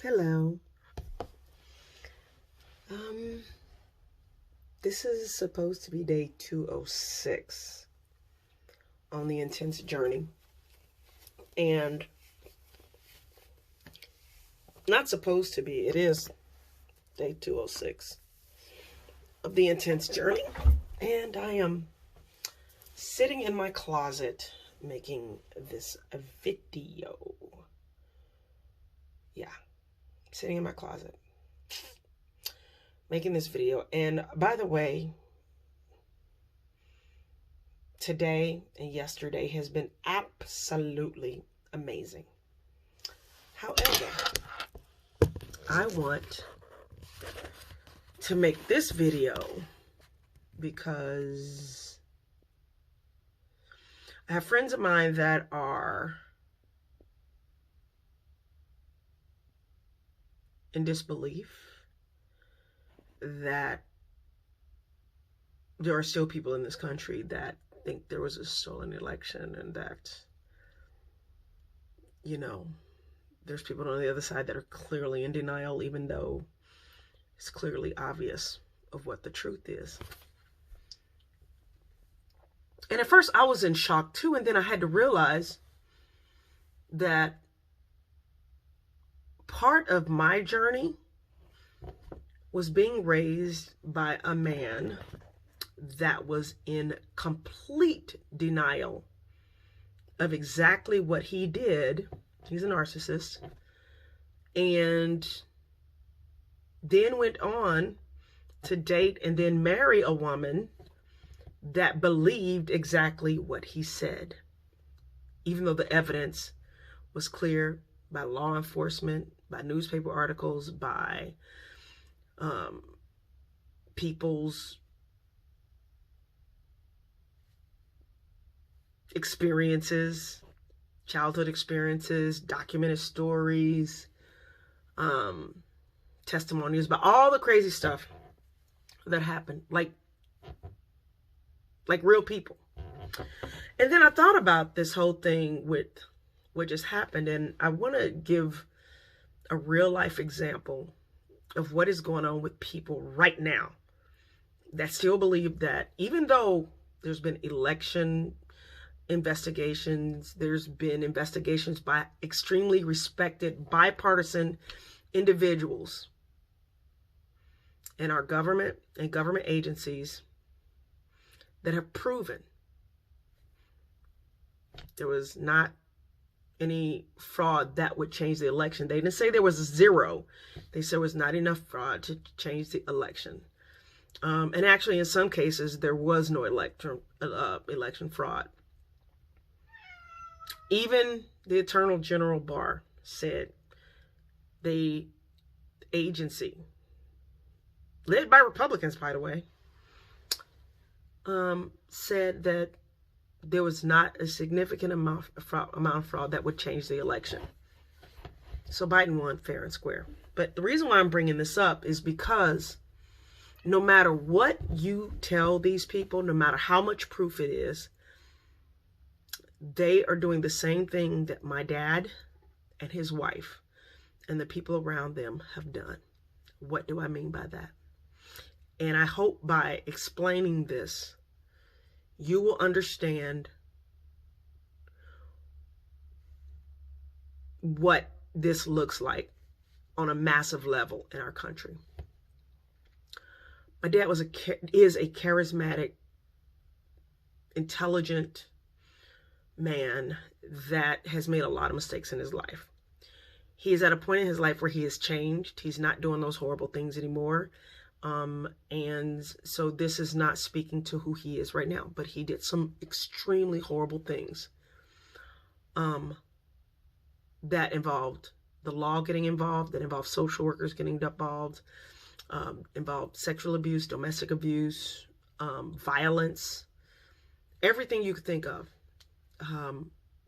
Hello. This is supposed to be day 206 on the intense journey. And not supposed to be, it is day 206 of the intense journey. And I am sitting in my closet making this video. Yeah, sitting in my closet making this video. And by the way, today and yesterday has been absolutely amazing. However, I want to make this video because I have friends of mine that are in disbelief that there are still people in this country that think there was a stolen election, and that, there's people on the other side that are clearly in denial, even though it's clearly obvious of what the truth is. And at first I was in shock too, and then I had to realize that part of my journey was being raised by a man that was in complete denial of exactly what he did. He's a narcissist. And then went on to date and then marry a woman that believed exactly what he said, even though the evidence was clear by law enforcement, by newspaper articles, by people's experiences, childhood experiences, documented stories, testimonies about all the crazy stuff that happened, like real people. And then I thought about this whole thing with what just happened, and I want to give a real life example of what is going on with people right now that still believe that, even though there's been election investigations, there's been investigations by extremely respected bipartisan individuals in our government and government agencies that have proven there was not any fraud that would change the election. They didn't say there was zero. They said there was not enough fraud to change the election. And actually, in some cases, there was no election fraud. Even the Attorney General Barr said the agency, led by Republicans, by the way, said that there was not a significant amount of fraud that would change the election. So Biden won fair and square. But the reason why I'm bringing this up is because no matter what you tell these people, no matter how much proof it is, they are doing the same thing that my dad and his wife and the people around them have done. What do I mean by that? And I hope by explaining this, you will understand what this looks like on a massive level in our country. My dad is a charismatic, intelligent man that has made a lot of mistakes in his life. He is at a point in his life where he has changed. He's not doing those horrible things anymore. And so this is not speaking to who he is right now, but he did some extremely horrible things that involved the law getting involved, that involved social workers getting involved, involved sexual abuse, domestic abuse, violence, everything you could think of.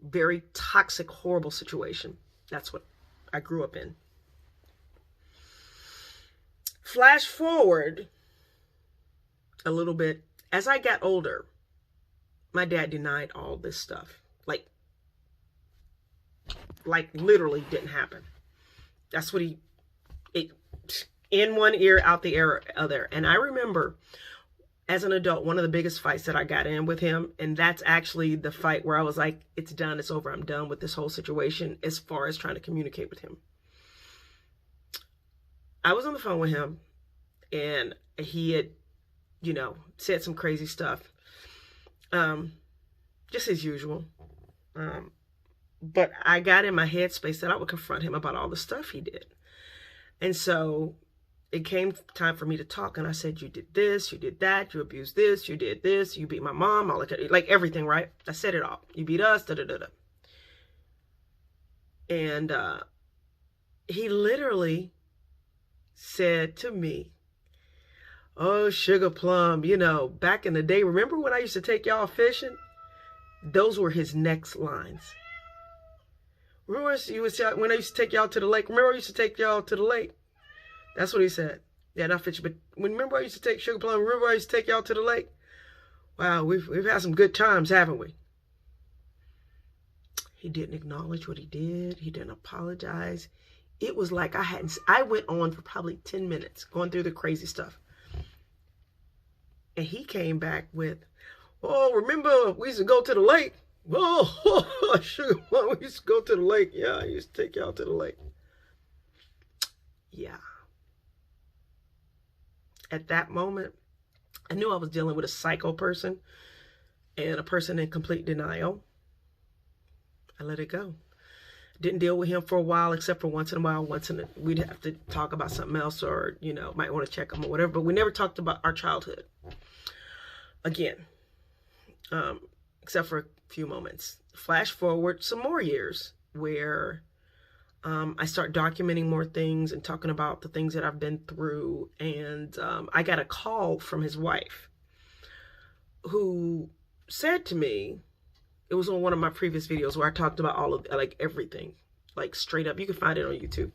Very toxic, horrible situation. That's what I grew up in. Flash forward a little bit. As I got older, my dad denied all this stuff. Like literally didn't happen. That's what in one ear, out the other. And I remember as an adult, one of the biggest fights that I got in with him, and that's actually the fight where I was like, it's done, it's over, I'm done with this whole situation as far as trying to communicate with him. I was on the phone with him, and he had, said some crazy stuff. Just as usual. But I got in my headspace that I would confront him about all the stuff he did. And so it came time for me to talk, and I said, you did this, you did that, you abused this, you did this, you beat my mom, all that, like everything, right? I said it all. You beat us, da-da-da-da. And he literally said to me, oh, Sugar Plum, back in the day, remember when I used to take y'all fishing? Those were his next lines. Remember when I used to take y'all to the lake? Remember I used to take y'all to the lake? That's what he said. Yeah, not fishing, but remember I used to take Sugar Plum? Remember I used to take y'all to the lake? Wow, we've had some good times, haven't we? He didn't acknowledge what he did. He didn't apologize. It was like I went on for probably 10 minutes going through the crazy stuff. And he came back with, oh, remember we used to go to the lake? Oh, Sugar Plum, we used to go to the lake. Yeah, I used to take y'all to the lake. Yeah. At that moment, I knew I was dealing with a psycho person and a person in complete denial. I let it go. Didn't deal with him for a while, except for once in a while. We'd have to talk about something else, or, might want to check him or whatever. But we never talked about our childhood again, except for a few moments. Flash forward some more years where I start documenting more things and talking about the things that I've been through. And I got a call from his wife, who said to me, it was on one of my previous videos where I talked about all of, like, everything, like, straight up. You can find it on YouTube.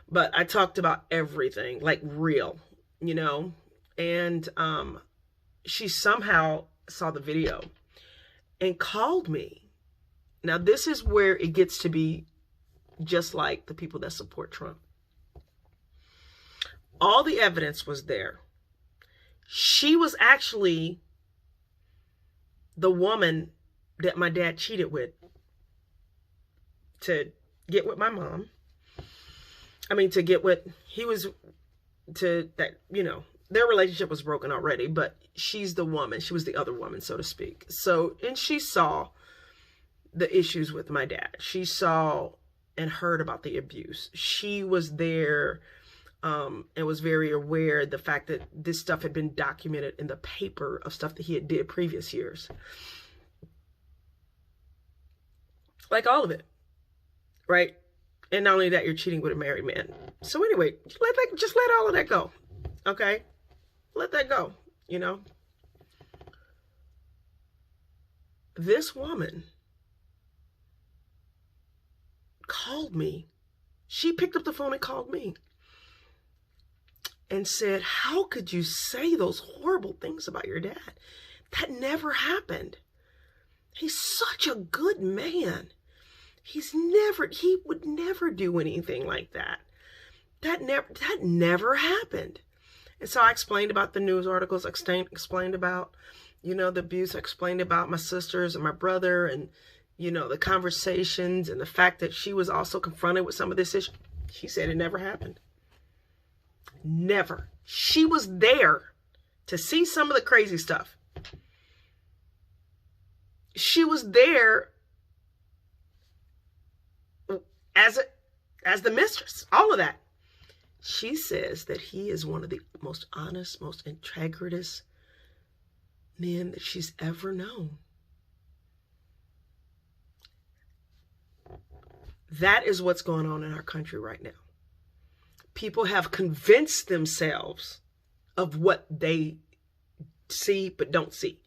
But I talked about everything, like, real, and she somehow saw the video and called me. Now, this is where it gets to be just like the people that support Trump. All the evidence was there. She was actually the woman that my dad cheated with to get with my mom. I mean, to get with, their relationship was broken already, but she's the woman. She was the other woman, so to speak. So, and she saw the issues with my dad. She saw and heard about the abuse. She was there and was very aware of the fact that this stuff had been documented in the paper of stuff that he had did previous years. Like all of it, right? And not only that, you're cheating with a married man. So anyway, just let all of that go, okay? Let that go, This woman called me. She picked up the phone and called me and said, how could you say those horrible things about your dad? That never happened. He's such a good man. He would never do anything like that. That never happened. And so I explained about the news articles, explained about, the abuse, I explained about my sisters and my brother and, the conversations and the fact that she was also confronted with some of this issue. She said it never happened. Never. She was there to see some of the crazy stuff. She was there as the mistress, all of that. She says that he is one of the most honest, most integritous men that she's ever known. That is what's going on in our country right now. People have convinced themselves of what they see but don't see.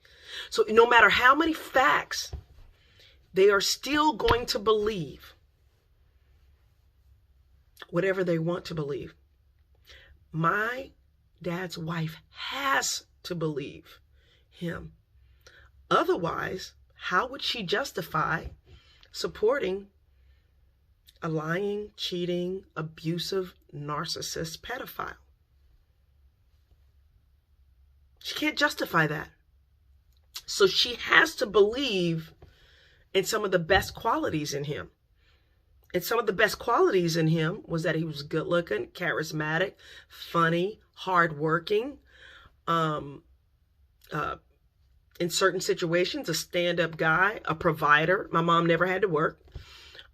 So no matter how many facts, they are still going to believe whatever they want to believe. My dad's wife has to believe him. Otherwise, how would she justify supporting a lying, cheating, abusive, narcissist pedophile. She can't justify that. So she has to believe in some of the best qualities in him. And some of the best qualities in him was that he was good looking, charismatic, funny, hardworking, in certain situations, a stand-up guy, a provider. My mom never had to work.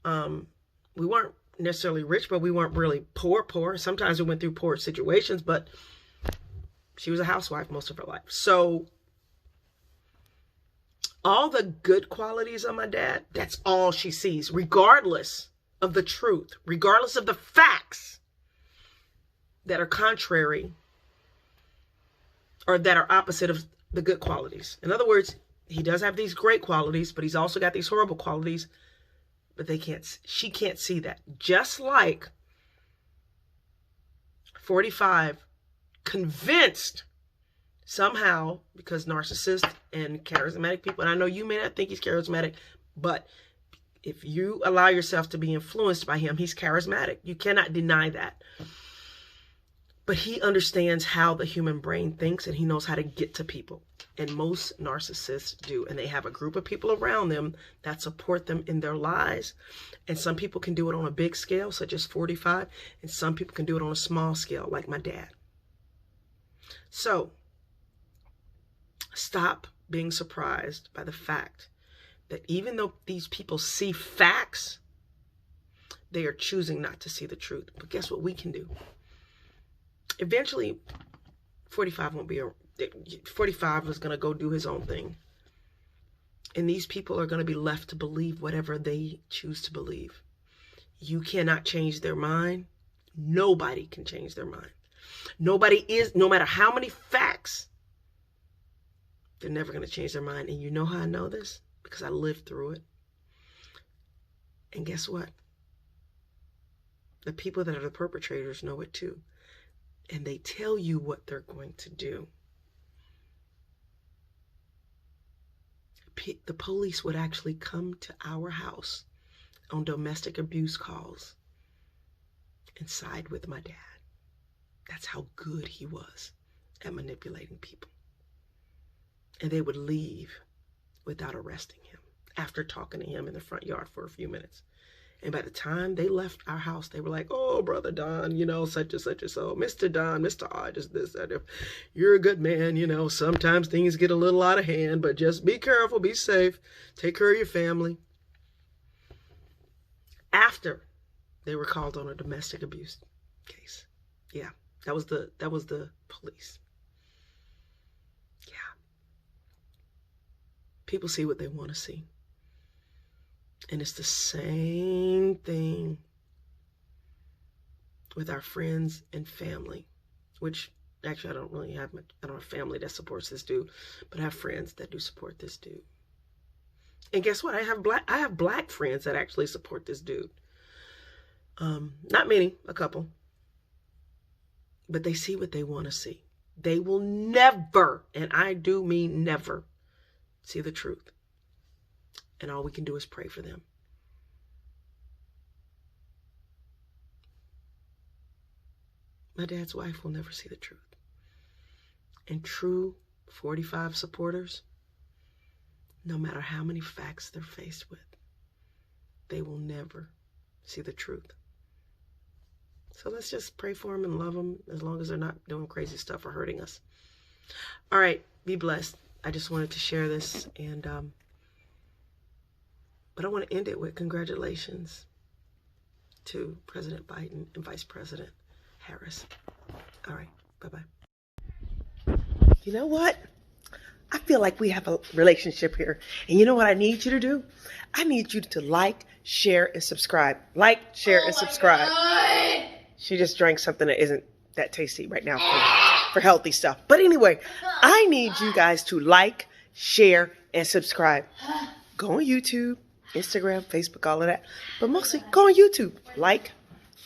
We weren't necessarily rich, but we weren't really poor. Sometimes we went through poor situations, but she was a housewife most of her life. So all the good qualities of my dad, that's all she sees, regardless of the truth, regardless of the facts that are contrary or that are opposite of the good qualities. In other words, he does have these great qualities, but he's also got these horrible qualities, but she can't see that. Just like 45 convinced somehow, because narcissists and charismatic people, and I know you may not think he's charismatic, but if you allow yourself to be influenced by him, he's charismatic. You cannot deny that. But he understands how the human brain thinks, and he knows how to get to people. And most narcissists do. And they have a group of people around them that support them in their lies. And some people can do it on a big scale, such as 45. And some people can do it on a small scale, like my dad. So, stop being surprised by the fact that even though these people see facts, they are choosing not to see the truth. But guess what we can do? Eventually, 45 won't be 45 is going to go do his own thing. And these people are going to be left to believe whatever they choose to believe. You cannot change their mind. Nobody can change their mind. Nobody is, no matter how many facts, they're never going to change their mind. And you know how I know this? Because I lived through it. And guess what? The people that are the perpetrators know it too. And they tell you what they're going to do. The police would actually come to our house on domestic abuse calls and side with my dad. That's how good he was at manipulating people. And they would leave without arresting him after talking to him in the front yard for a few minutes. And by the time they left our house, they were like, oh, Brother Don, you know, such and such and so. Mr. Don, Mr. Odd, just this, that. You're a good man, you know. Sometimes things get a little out of hand, but just be careful, be safe. Take care of your family. After they were called on a domestic abuse case. Yeah, that was the police. Yeah. People see what they want to see. And it's the same thing with our friends and family, which actually I don't have family that supports this dude, but I have friends that do support this dude. And guess what? I have black friends that actually support this dude. Not many, a couple. But they see what they want to see. They will never, and I do mean never, see the truth. And all we can do is pray for them. My dad's wife will never see the truth. And true 45 supporters, no matter how many facts they're faced with, they will never see the truth. So let's just pray for them and love them as long as they're not doing crazy stuff or hurting us. All right, be blessed. I just wanted to share this, and but I want to end it with congratulations to President Biden and Vice President Harris. All right, bye-bye. You know what? I feel like we have a relationship here. And you know what I need you to do? I need you to like, share, and subscribe. Like, share, and subscribe. God. She just drank something that isn't that tasty right now for healthy stuff. But anyway, I need you guys to like, share, and subscribe. Go on YouTube, Instagram, Facebook, all of that. But mostly go on YouTube. Like,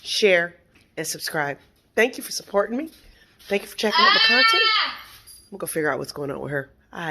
share, and subscribe. Thank you for supporting me. Thank you for checking out my content. I'm going to figure out what's going on with her. All right.